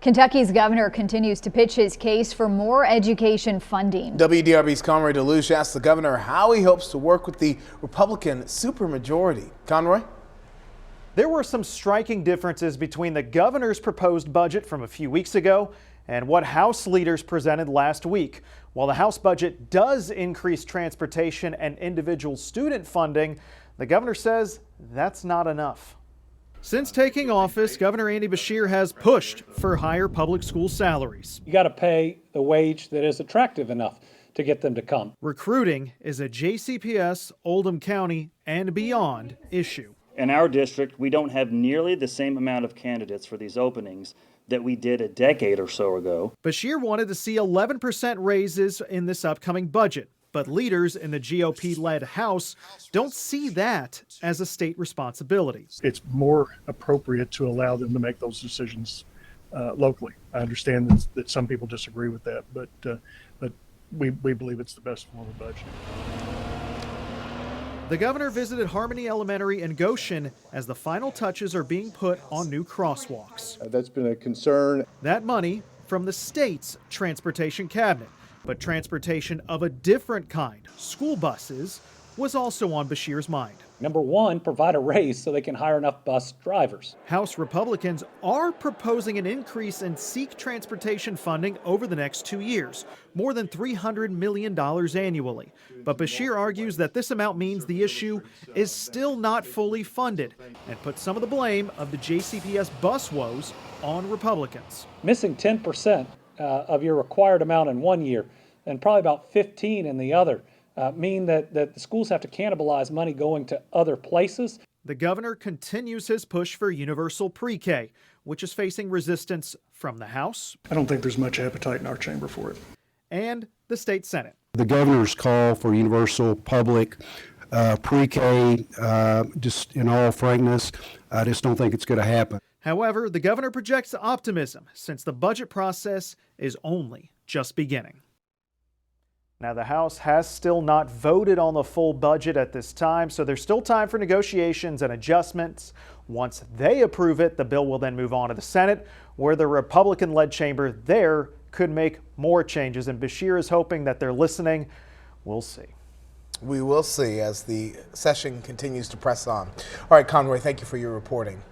Kentucky's governor continues to pitch his case for more education funding. WDRB's Conroy Deluge asked the governor how he hopes to work with the Republican supermajority. Conroy? There were some striking differences between the governor's proposed budget from a few weeks ago and what House leaders presented last week. While the House budget does increase transportation and individual student funding, the governor says that's not enough. Since taking office, Governor Beshear has pushed for higher public school salaries. You got to pay the wage that is attractive enough to get them to come. Recruiting is a JCPS, Oldham County, and beyond issue. In our district, we don't have nearly the same amount of candidates for these openings that we did a decade or so ago. Beshear wanted to see 11% raises in this upcoming budget, but leaders in the GOP-led House don't see that as a state responsibility. It's more appropriate to allow them to make those decisions locally. I understand that some people disagree with that, but we believe it's the best form of budget. The governor visited Harmony Elementary in Goshen as the final touches are being put on new crosswalks. That's been a concern. That money from the state's transportation cabinet, but transportation of a different kind, school buses, was also on Beshear's mind. Number one, provide a raise so they can hire enough bus drivers. House Republicans are proposing an increase in SEEK transportation funding over the next 2 years, more than $300 million annually. But Beshear argues that this amount means the issue is still not fully funded and puts some of the blame of the JCPS bus woes on Republicans. Missing 10% of your required amount in 1 year and probably about 15 in the other mean that the schools have to cannibalize money going to other places. The governor continues his push for universal pre-K, which is facing resistance from the House. I don't think there's much appetite in our chamber for it. And the state Senate. The governor's call for universal public pre-K, just in all frankness, I just don't think it's going to happen. However, the governor projects optimism since the budget process is only just beginning. Now, the House has still not voted on the full budget at this time, so there's still time for negotiations and adjustments. Once they approve it, the bill will then move on to the Senate, where the Republican-led chamber there could make more changes, and Beshear is hoping that they're listening. We'll see. We will see as the session continues to press on. All right, Conroy, thank you for your reporting.